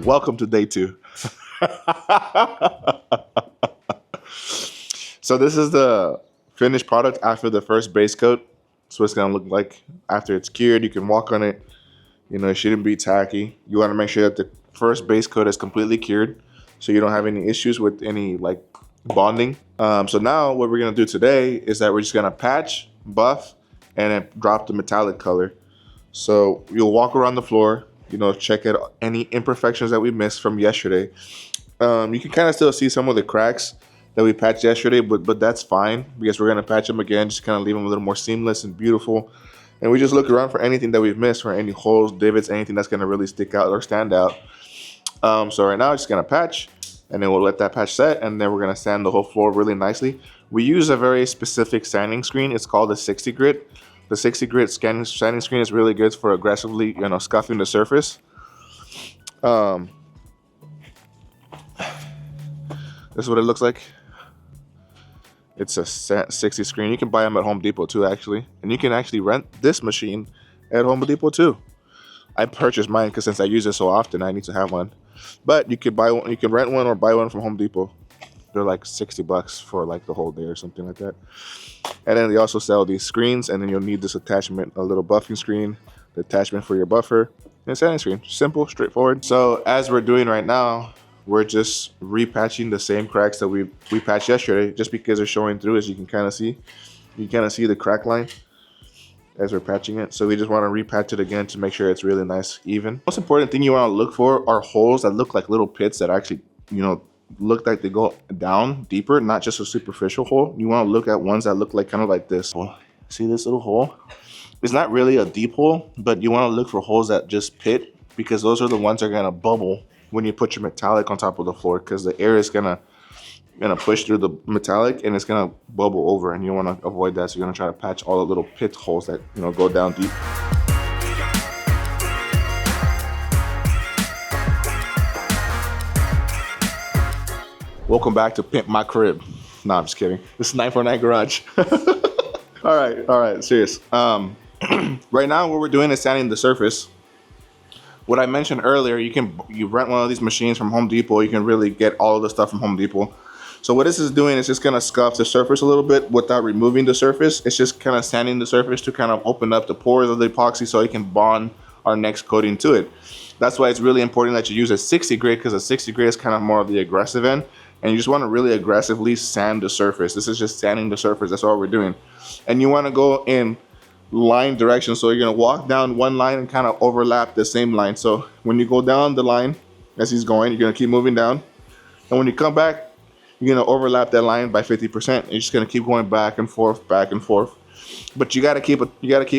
Welcome to day 2. So this is the finished product after the first base coat. That's what it's gonna look like after it's cured. You can walk on it. You know, it shouldn't be tacky. You want to make sure that the first base coat is completely cured, so you don't have any issues with any like bonding. So now what we're gonna do today is that we're just gonna patch, buff, and then drop the metallic color. So you'll walk around the floor, you know, check out any imperfections that we missed from yesterday. You can kind of still see some of the cracks that we patched yesterday, but that's fine because we're gonna patch them again, just kind of leave them a little more seamless and beautiful. And we just look around for anything that we've missed, for any holes, divots, anything that's gonna really stick out or stand out. So right now, I'm just gonna patch, and then we'll let that patch set, and then we're gonna sand the whole floor really nicely. We use a very specific sanding screen. It's called a 60 grit. The 60 grit sanding screen is really good for aggressively, you know, scuffing the surface. This is what it looks like. It's a 60 screen. You can buy them at Home Depot too, actually. And you can actually rent this machine at Home Depot too. I purchased mine because since I use it so often, I need to have one. But you could buy one, you can rent one or buy one from Home Depot. They're like $60 for like the whole day or something like that. And then they also sell these screens, and then you'll need this attachment, a little buffing screen, the attachment for your buffer, and a sanding screen. Simple, straightforward. So as we're doing right now, we're just repatching the same cracks that we patched yesterday, just because they're showing through, as you can kind of see. You kind of see the crack line as we're patching it. So we just want to repatch it again to make sure it's really nice, even. Most important thing you want to look for are holes that look like little pits that actually, you know, look like they go down deeper, not just a superficial hole. You want to look at ones that look like kind of like this. See this little hole? It's not really a deep hole, but you want to look for holes that just pit, because those are the ones that are going to bubble when you put your metallic on top of the floor, because the air is gonna push through the metallic and it's gonna bubble over, and you want to avoid that. So you're gonna try to patch all the little pit holes that, you know, go down deep. Welcome back to Pimp My Crib. No, I'm just kidding. This is 949 Garage. All right, serious. Right now what we're doing is sanding the surface. What I mentioned earlier, you rent one of these machines from Home Depot. You can really get all of the stuff from Home Depot. So what this is doing is just gonna scuff the surface a little bit without removing the surface. It's just kind of sanding the surface to kind of open up the pores of the epoxy so it can bond our next coating to it. That's why it's really important that you use a 60 grit, because a 60 grit is kind of more of the aggressive end, and you just want to really aggressively sand the surface. This is just sanding the surface. That's all we're doing. And you want to go in line direction, so you're going to walk down one line and kind of overlap the same line. So when you go down the line as he's going, you're going to keep moving down, and when you come back, you're going to overlap that line by 50%. You're just going to keep going back and forth, but you got to keep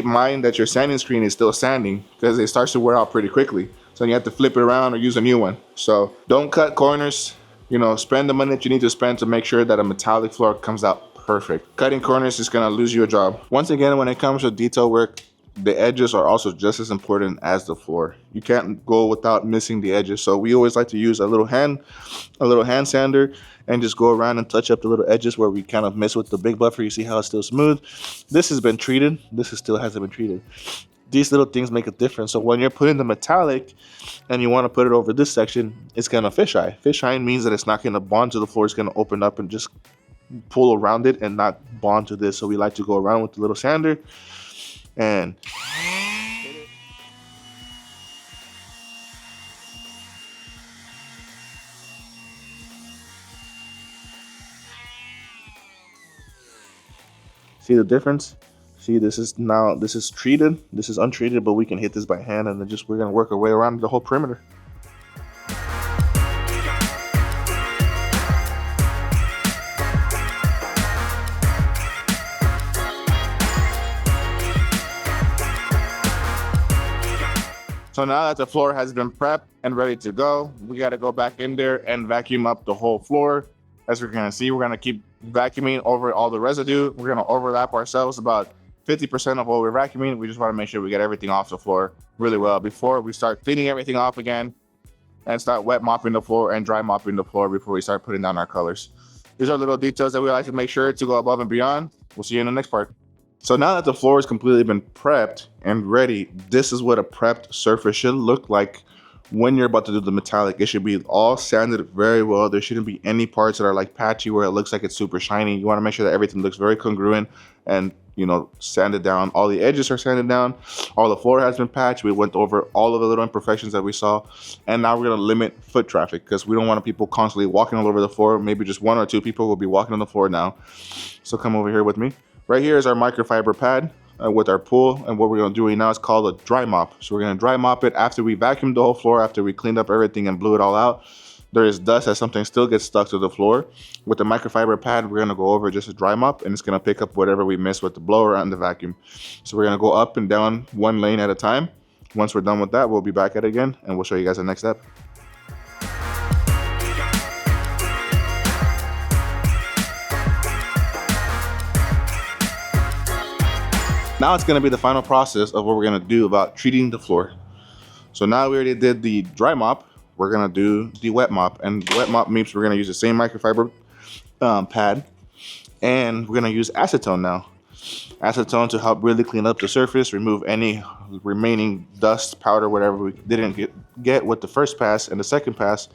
in mind that your sanding screen is still sanding, because it starts to wear out pretty quickly, so you have to flip it around or use a new one. So don't cut corners. You know, spend the money that you need to spend to make sure that a metallic floor comes out perfect. Cutting corners is gonna lose you a job. Once again, when it comes to detail work, the edges are also just as important as the floor. You can't go without missing the edges. So we always like to use a little hand sander and just go around and touch up the little edges where we kind of miss with the big buffer. You see how it's still smooth. This has been treated. This still hasn't been treated. These little things make a difference. So when you're putting the metallic and you want to put it over this section, it's gonna fisheye. Fisheye means that it's not gonna bond to the floor. It's gonna open up and just pull around it and not bond to this. So we like to go around with the little sander and see the difference. See, this is treated, this is untreated, but we can hit this by hand, and then we're gonna work our way around the whole perimeter. So now that the floor has been prepped and ready to go, we got to go back in there and vacuum up the whole floor. As we're going to see, we're going to keep vacuuming over all the residue. We're going to overlap ourselves about 50% of what we're vacuuming. We just want to make sure we get everything off the floor really well before we start cleaning everything off again and start wet mopping the floor and dry mopping the floor before we start putting down our colors. These are little details that we like to make sure to go above and beyond. We'll see you in the next part. So now that the floor has completely been prepped and ready, this is what a prepped surface should look like when you're about to do the metallic, it should be all sanded very well. There shouldn't be any parts that are like patchy where it looks like it's super shiny. You want to make sure that everything looks very congruent and, you know, sanded down. All the edges are sanded down. All the floor has been patched. We went over all of the little imperfections that we saw. And now we're going to limit foot traffic because we don't want people constantly walking all over the floor. Maybe just 1 or 2 people will be walking on the floor now. So come over here with me. Right here is our microfiber pad with our pool, and what we're going to do right now is called a dry mop. So we're going to dry mop it after we vacuumed the whole floor, after we cleaned up everything and blew it all out. There is dust that something still gets stuck to the floor. With the microfiber pad, we're going to go over just a dry mop, and it's going to pick up whatever we missed with the blower and the vacuum. So we're going to go up and down 1 lane at a time. Once we're done with that, we'll be back at it again, and we'll show you guys the next step. Now it's going to be the final process of what we're going to do about treating the floor. So now we already did the dry mop, we're going to do the wet mop. And the wet mop means we're going to use the same microfiber pad, and we're going to use acetone now. Acetone to help really clean up the surface, remove any remaining dust, powder, whatever we didn't get with the first pass and the second pass.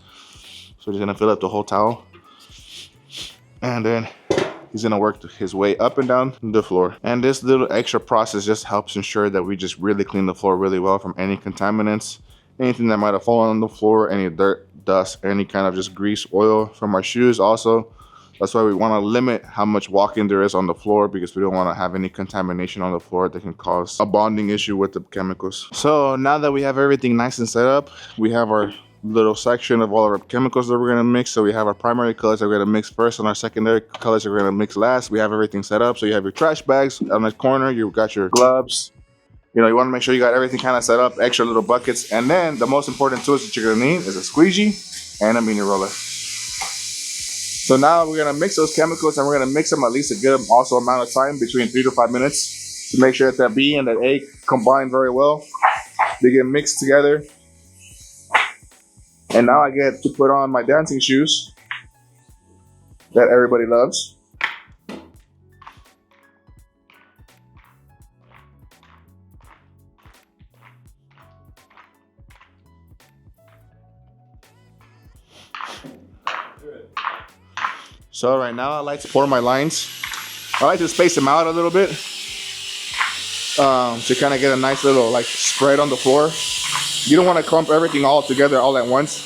So we're just going to fill up the whole towel. And then he's gonna work his way up and down the floor. And this little extra process just helps ensure that we just really clean the floor really well from any contaminants, anything that might have fallen on the floor, any dirt, dust, any kind of just grease, oil from our shoes also. That's why we wanna limit how much walking there is on the floor, because we don't wanna have any contamination on the floor that can cause a bonding issue with the chemicals. So now that we have everything nice and set up, we have our little section of all of our chemicals that we're going to mix. So we have our primary colors that we're going to mix first, and our secondary colors that we're going to mix last. We have everything set up. So you have your trash bags on the corner, you've got your gloves, you know, you want to make sure you got everything kind of set up, extra little buckets. And then the most important tools that you're going to need is a squeegee and a mini roller. So now we're going to mix those chemicals, and we're going to mix them at least a good also amount of time, between 3 to 5 minutes, to make sure that B and that A combine very well. They get mixed together. And now I get to put on my dancing shoes that everybody loves. So right now I like to pour my lines. I like to space them out a little bit to kind of get a nice little like spread on the floor. You don't want to clump everything all together all at once.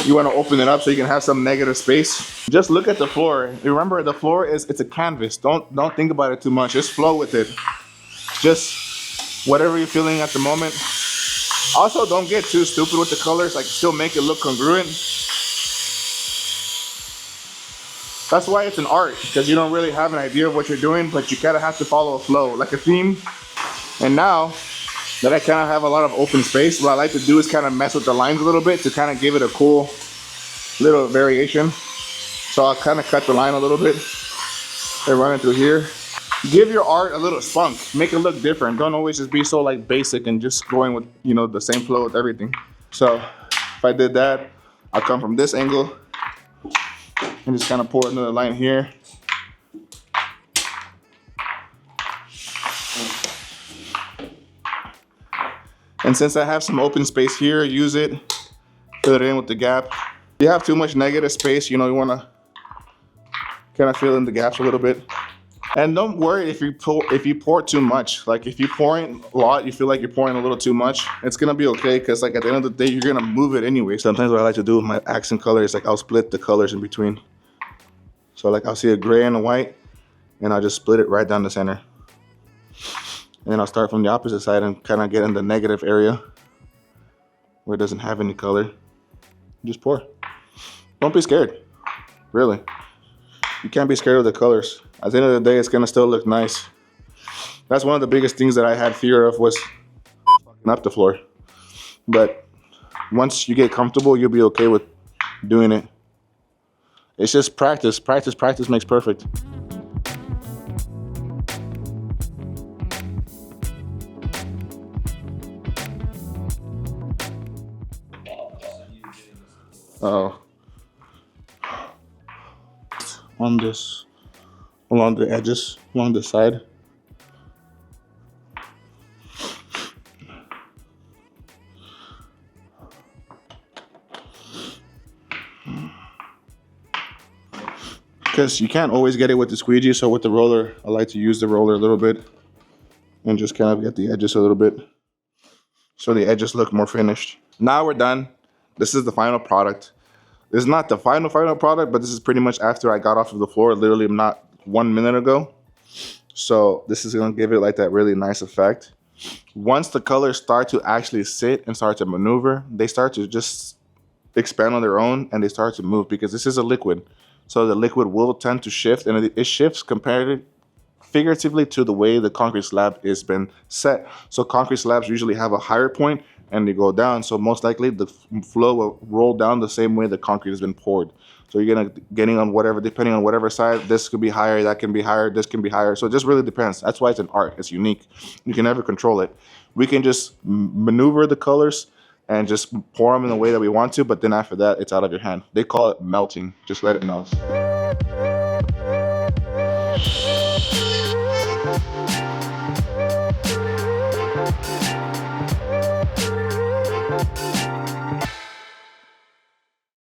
You want to open it up so you can have some negative space. Just look at the floor. Remember, the floor it's a canvas. Don't think about it too much. Just flow with it. Just whatever you're feeling at the moment. Also, don't get too stupid with the colors. Like, still make it look congruent. That's why it's an art, because you don't really have an idea of what you're doing, but you kind of have to follow a flow, like a theme. And now that I kind of have a lot of open space, what I like to do is kind of mess with the lines a little bit to kind of give it a cool little variation. So I'll kind of cut the line a little bit and run it through here. Give your art a little spunk, make it look different. Don't always just be so like basic and just going with, you know, the same flow with everything. So if I did that, I'll come from this angle and just kind of pour another line here. And since I have some open space here, use it, fill it in with the gap. If you have too much negative space, you know, you want to kind of fill in the gaps a little bit. And don't worry if you pour too much. Like, if you're pouring a lot, you feel like you're pouring a little too much, it's gonna be okay, because like at the end of the day, you're gonna move it anyway. Sometimes what I like to do with my accent color is like I'll split the colors in between. So like I'll see a gray and a white, and I'll just split it right down the center. And then I'll start from the opposite side and kind of get in the negative area where it doesn't have any color. Just pour. Don't be scared, really. You can't be scared of the colors. At the end of the day, it's gonna still look nice. That's one of the biggest things that I had fear of, was fucking up the floor. But once you get comfortable, you'll be okay with doing it. It's just practice. Practice makes perfect. On this, along the edges, along the side. because you can't always get it with the squeegee. So with the roller, I like to use the roller a little bit and just kind of get the edges a little bit so the edges look more finished. Now we're done. This is the final product. This is not the final product, but this is pretty much after I got off of the floor, literally not 1 minute ago. So this is gonna give it like that really nice effect. Once the colors start to actually sit and start to maneuver, they start to just expand on their own and they start to move because this is a liquid. So the liquid will tend to shift, and it shifts compared figuratively to the way the concrete slab has been set. So concrete slabs usually have a higher point and they go down. So most likely the flow will roll down the same way the concrete has been poured. So you're gonna getting on whatever, depending on whatever side, this could be higher, that can be higher, this can be higher. So it just really depends. That's why it's an art. It's unique. You can never control it. We can just maneuver the colors and just pour them in the way that we want to, but then after that, it's out of your hand. They call it melting. Just let it know.